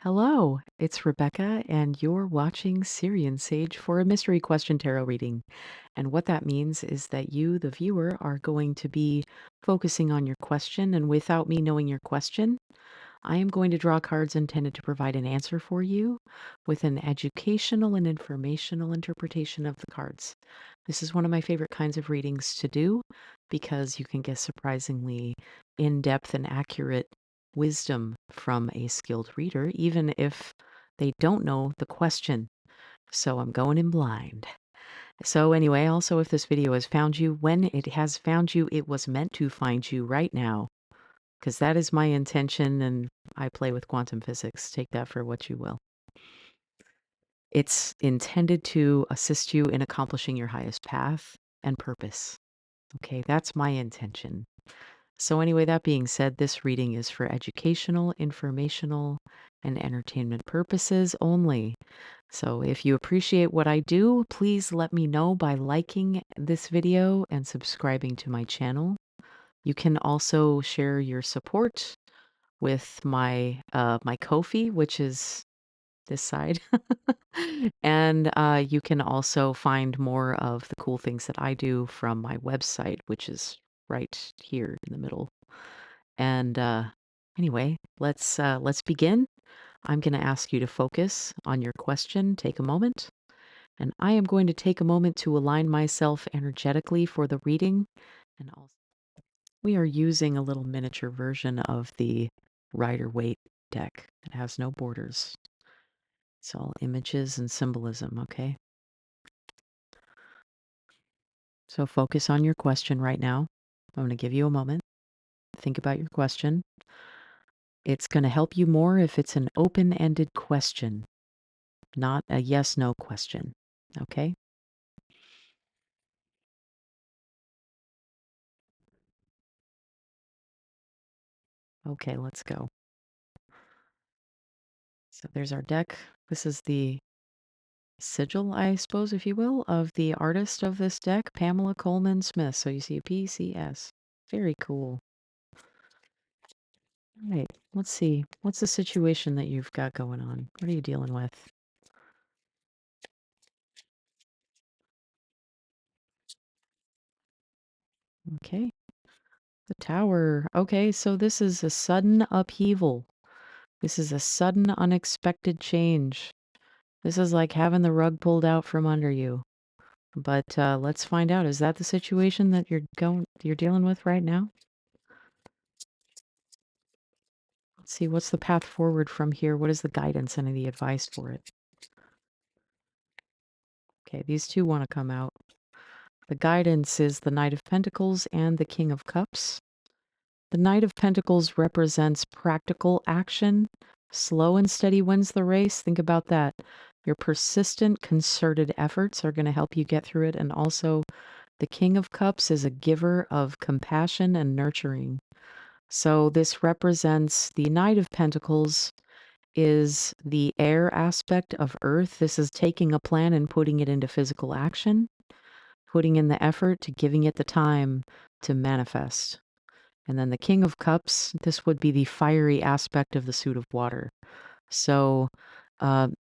Hello, it's Rebecca, and you're watching Syrian Sage for a mystery question tarot reading. And what that means is that you, the viewer, are going to be focusing on your question. And without me knowing your question, I am going to draw cards intended to provide an answer for you with an educational and informational interpretation of the cards. This is one of my favorite kinds of readings to do because you can get surprisingly in depth and accurate wisdom from a skilled reader, even if they don't know the question. So I'm going in blind. So, anyway, also, if this video has found you, when it has found you, it was meant to find you right now, because that is my intention, and I play with quantum physics. Take that for what you will. It's intended to assist you in accomplishing your highest path and purpose. Okay, that's my intention. So, anyway, that being said, this reading is for educational, informational, and entertainment purposes only. So, if you appreciate what I do, please let me know by liking this video and subscribing to my channel. You can also share your support with my Ko-fi, which is this side. And you can also find more of the cool things that I do from my website, which is right here in the middle. And anyway, let's begin. I'm going to ask you to focus on your question. Take a moment, and I am going to take a moment to align myself energetically for the reading. And also, we are using a little miniature version of the Rider-Waite deck. It has no borders. It's all images and symbolism, okay? So focus on your question right now. I'm going to give you a moment. Think about your question. It's going to help you more if it's an open-ended question, not a yes/no question, okay? Okay, let's go. So there's our deck. This is the sigil, I suppose, if you will, of the artist of this deck, Pamela Coleman Smith. So you see a PCS. Very cool. All right, let's see. What's the situation that you've got going on? What are you dealing with? Okay. The tower. Okay, so this is a sudden upheaval. This is a sudden, unexpected change. This is like having the rug pulled out from under you. But let's find out. Is that the situation that you're dealing with right now? Let's see, what's the path forward from here? What is the guidance and the advice for it? Okay, these two want to come out. The guidance is the Knight of Pentacles and the King of Cups. The Knight of Pentacles represents practical action. Slow and steady wins the race. Think about that. Your persistent, concerted efforts are going to help you get through it. And also, the King of Cups is a giver of compassion and nurturing. So this represents the Knight of Pentacles is the air aspect of Earth. This is taking a plan and putting it into physical action, putting in the effort to giving it the time to manifest. And then the King of Cups, this would be the fiery aspect of the suit of water. So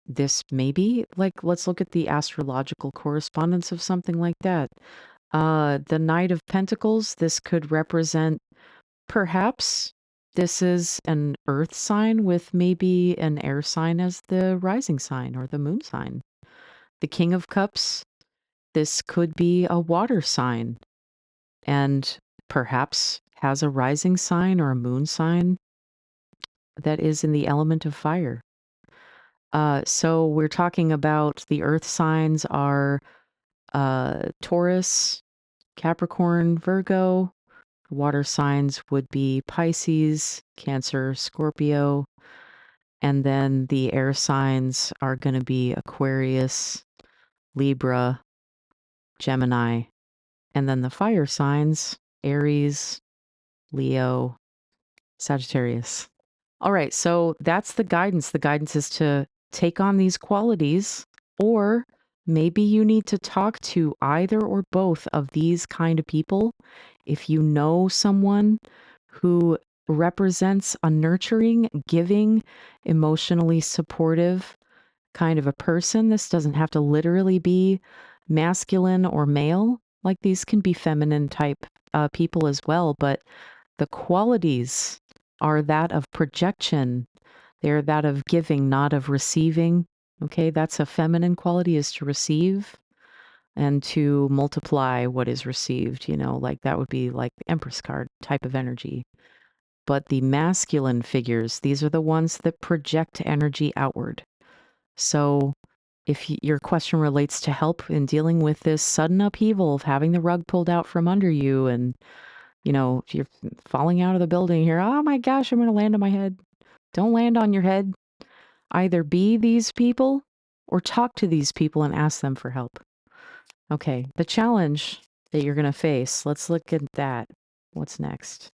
this may be, like, let's look at the astrological correspondence of something like that. The Knight of Pentacles, this could represent, perhaps, this is an earth sign with maybe an air sign as the rising sign or the moon sign. The King of Cups, this could be a water sign and perhaps has a rising sign or a moon sign that is in the element of fire. So we're talking about the earth signs are Taurus, Capricorn, Virgo. Water signs would be Pisces, Cancer, Scorpio. And then the air signs are going to be Aquarius, Libra, Gemini. And then the fire signs, Aries, Leo, Sagittarius. All right, so that's the guidance. The guidance is to take on these qualities, or maybe you need to talk to either or both of these kind of people. If you know someone who represents a nurturing, giving, emotionally supportive kind of a person. This doesn't have to literally be masculine or male. Like these can be feminine type people as well, but the qualities are that of projection. They're that of giving, not of receiving. Okay, that's a feminine quality, is to receive and to multiply what is received. Like that would be like the Empress card type of energy. But the masculine figures, these are the ones that project energy outward. So if your question relates to help in dealing with this sudden upheaval of having the rug pulled out from under you, and if you're falling out of the building here, oh my gosh, I'm going to land on my head. Don't land on your head. Either be these people or talk to these people and ask them for help. Okay, the challenge that you're going to face, let's look at that. What's next?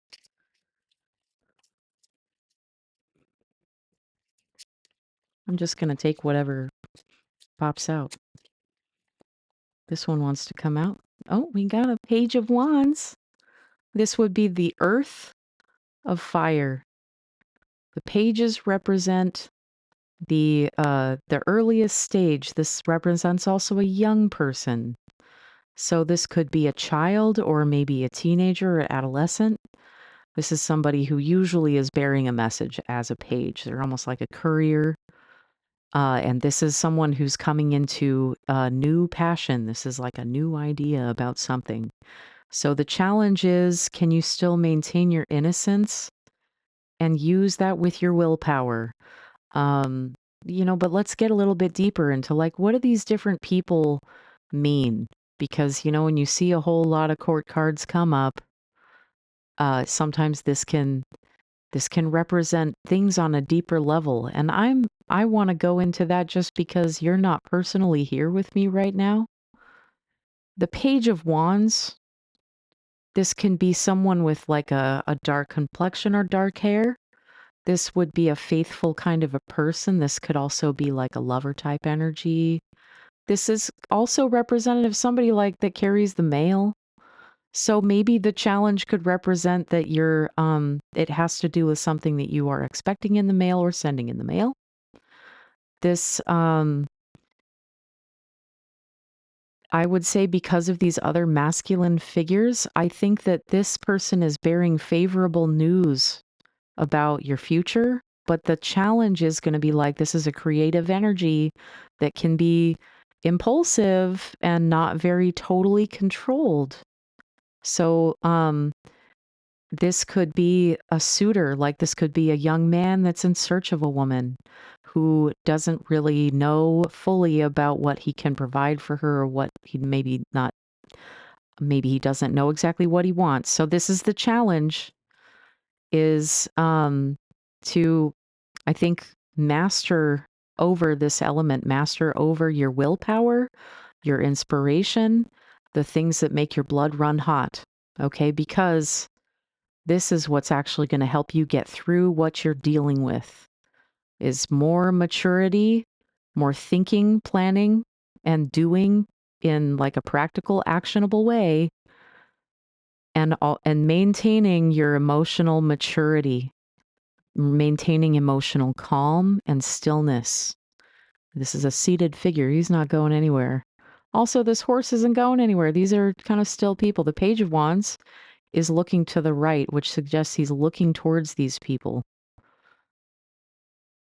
I'm just going to take whatever pops out. This one wants to come out. Oh, we got a Page of Wands. This would be the Earth of Fire. The pages represent the earliest stage. This represents also a young person. So this could be a child or maybe a teenager or adolescent. This is somebody who usually is bearing a message as a page. They're almost like a courier. And this is someone who's coming into a new passion. This is like a new idea about something. So the challenge is, can you still maintain your innocence and use that with your willpower? But let's get a little bit deeper into like, what do these different people mean? Because, when you see a whole lot of court cards come up, sometimes this can represent things on a deeper level. And I want to go into that just because you're not personally here with me right now. The Page of Wands, this can be someone with like a dark complexion or dark hair. This would be a faithful kind of a person. This could also be like a lover type energy. This is also representative of somebody like that carries the mail. So maybe the challenge could represent that it has to do with something that you are expecting in the mail or sending in the mail. This, I would say, because of these other masculine figures, I think that this person is bearing favorable news about your future. But the challenge is going to be like, this is a creative energy that can be impulsive and not very totally controlled. So, this could be a suitor, like this could be a young man that's in search of a woman who doesn't really know fully about what he can provide for her, or what he maybe he doesn't know exactly what he wants. So this is the challenge, is to, I think, master over this element, master over your willpower, your inspiration, the things that make your blood run hot. Okay, because this is what's actually going to help you get through what you're dealing with, is more maturity, more thinking, planning, and doing in like a practical, actionable way, and maintaining your emotional maturity, maintaining emotional calm and stillness. This is a seated figure. He's not going anywhere. Also, this horse isn't going anywhere. These are kind of still people. The Page of Wands is looking to the right, which suggests he's looking towards these people.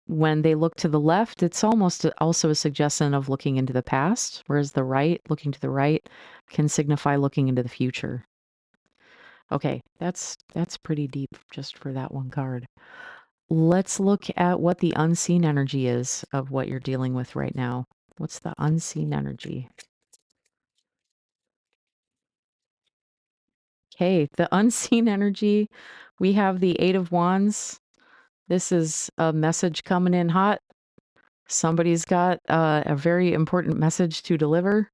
When they look to the left, it's almost also a suggestion of looking into the past, whereas the right, looking to the right, can signify looking into the future. Okay, that's pretty deep just for that one card. Let's look at what the unseen energy is of what you're dealing with right now. What's the unseen energy? Okay, the unseen energy, we have the Eight of Wands. This is a message coming in hot. Somebody's got a very important message to deliver,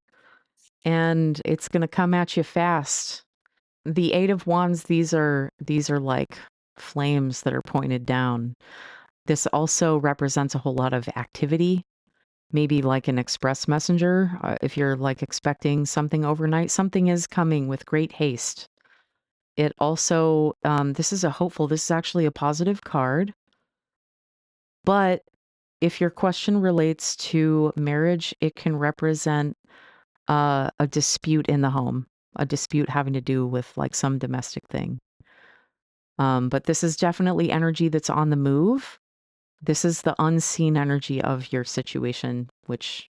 and it's going to come at you fast. The Eight of Wands, these are like flames that are pointed down. This also represents a whole lot of activity, maybe like an express messenger. If you're like expecting something overnight, something is coming with great haste. It also, this is this is actually a positive card. But if your question relates to marriage, it can represent a dispute in the home, a dispute having to do with like some domestic thing. But this is definitely energy that's on the move. This is the unseen energy of your situation, which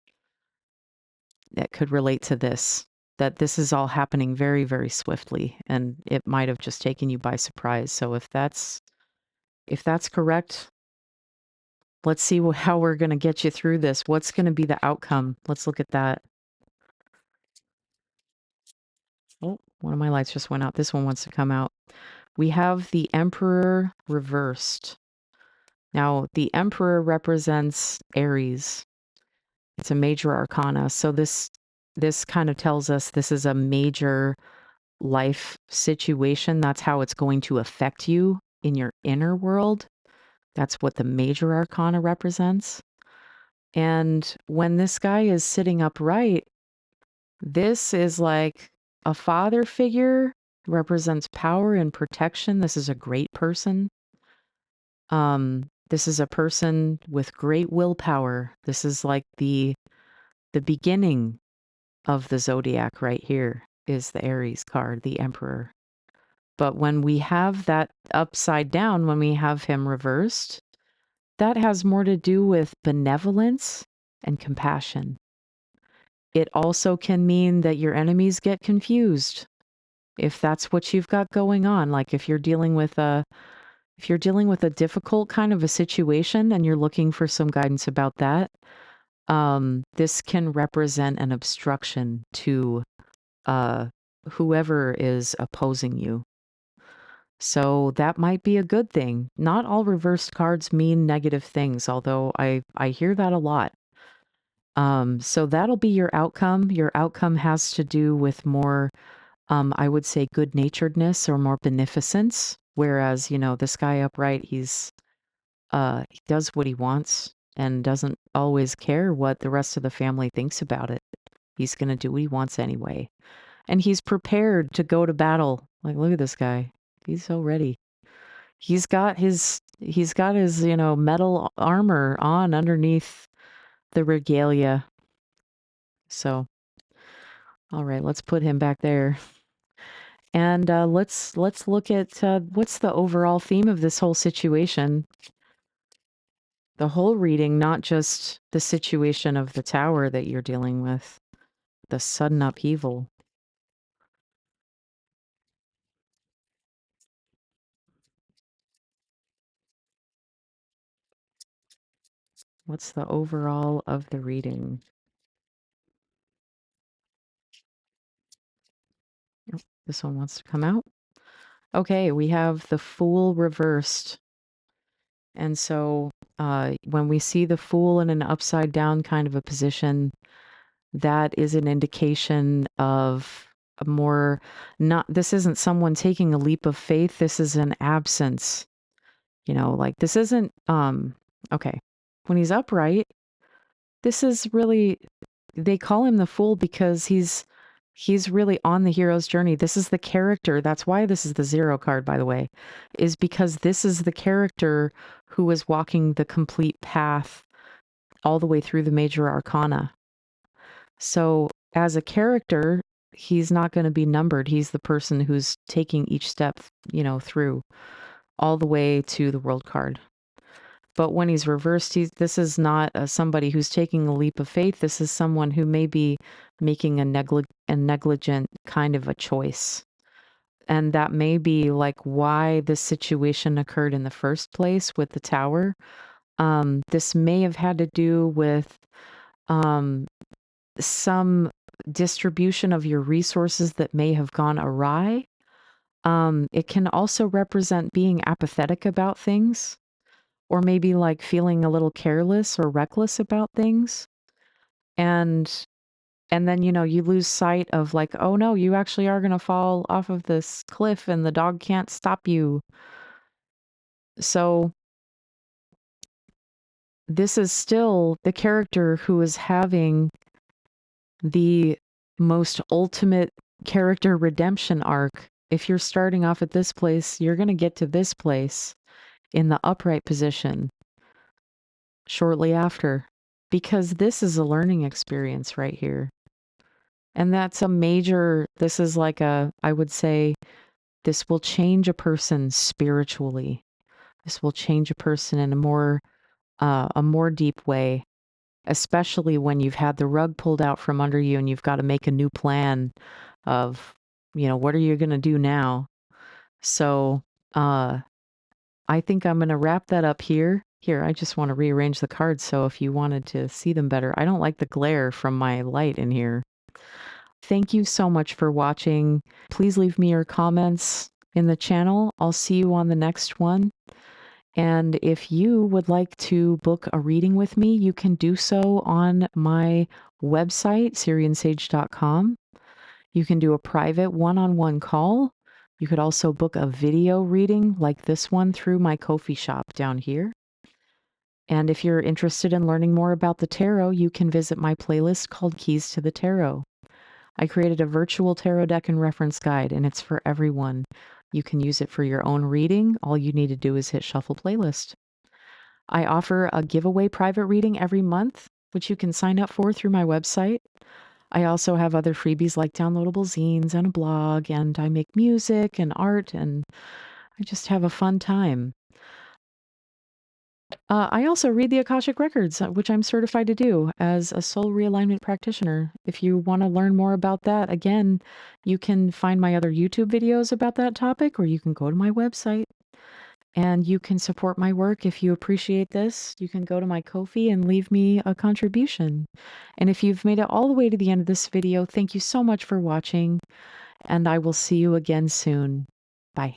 that could relate to this, that this is all happening very, very swiftly, and it might have just taken you by surprise. So if that's correct, let's see how we're going to get you through this. What's going to be the outcome? Let's look at that. Oh, one of my lights just went out. This one wants to come out. We have the Emperor reversed. Now, the Emperor represents Aries. It's a major arcana. So this kind of tells us this is a major life situation. That's how it's going to affect you in your inner world. That's what the major arcana represents. And when this guy is sitting upright, this is like a father figure, represents power and protection. This is a great person. This is a person with great willpower. This is like the beginning of the zodiac right here is the Aries card, the Emperor. But when we have that upside down, when we have him reversed, that has more to do with benevolence and compassion. It also can mean that your enemies get confused. If that's what you've got going on, like if you're dealing with a difficult kind of a situation and you're looking for some guidance about that, this can represent an obstruction to whoever is opposing you. So that might be a good thing. Not all reversed cards mean negative things, although I hear that a lot. So that'll be your outcome. Your outcome has to do with more, I would say, good-naturedness or more beneficence. Whereas, this guy upright, he does what he wants and doesn't always care what the rest of the family thinks about it. He's going to do what he wants anyway. And he's prepared to go to battle. Like, look at this guy. He's so ready. He's got his, metal armor on underneath the regalia. So, all right, let's put him back there. And let's look at what's the overall theme of this whole situation. The whole reading, not just the situation of the tower that you're dealing with, the sudden upheaval. What's the overall of the reading? Oh, this one wants to come out. Okay, we have the Fool reversed. And so when we see the Fool in an upside down kind of a position, that is an indication of a more this isn't someone taking a leap of faith. This is an absence, like this isn't, okay. When he's upright, this is really, they call him the Fool because he's really on the hero's journey. This is the character. That's why this is the 0 card, by the way, is because this is the character who is walking the complete path all the way through the major arcana. So as a character, he's not going to be numbered. He's the person who's taking each step, through all the way to the world card. But when he's reversed, this is not somebody who's taking a leap of faith. This is someone who may be making a negligent kind of a choice. And that may be like why this situation occurred in the first place with the tower. This may have had to do with some distribution of your resources that may have gone awry. It can also represent being apathetic about things, or maybe like feeling a little careless or reckless about things. And then, you lose sight of like, oh no, you actually are going to fall off of this cliff and the dog can't stop you. So this is still the character who is having the most ultimate character redemption arc if you're starting off at this place, you're going to get to this place in the upright position shortly after, because this is a learning experience right here. And that's a major, this is like I would say, this will change a person spiritually. This will change a person in a more deep way, especially when you've had the rug pulled out from under you and you've got to make a new plan of, what are you going to do now? So, I think I'm going to wrap that up here. Here, I just want to rearrange the cards so if you wanted to see them better. I don't like the glare from my light in here. Thank you so much for watching. Please leave me your comments in the channel. I'll see you on the next one. And if you would like to book a reading with me, you can do so on my website, syriansage.com. You can do a private one-on-one call. You could also book a video reading like this one through my Ko-fi shop down here. And if you're interested in learning more about the tarot, you can visit my playlist called Keys to the Tarot. I created a virtual tarot deck and reference guide, and it's for everyone. You can use it for your own reading. All you need to do is hit Shuffle Playlist. I offer a giveaway private reading every month, which you can sign up for through my website. I also have other freebies like downloadable zines and a blog, and I make music and art, and I just have a fun time. I also read the Akashic Records, which I'm certified to do as a soul realignment practitioner. If you want to learn more about that, again, you can find my other YouTube videos about that topic, or you can go to my website. And you can support my work if you appreciate this. You can go to my Ko-fi and leave me a contribution. And if you've made it all the way to the end of this video, thank you so much for watching, and I will see you again soon. Bye.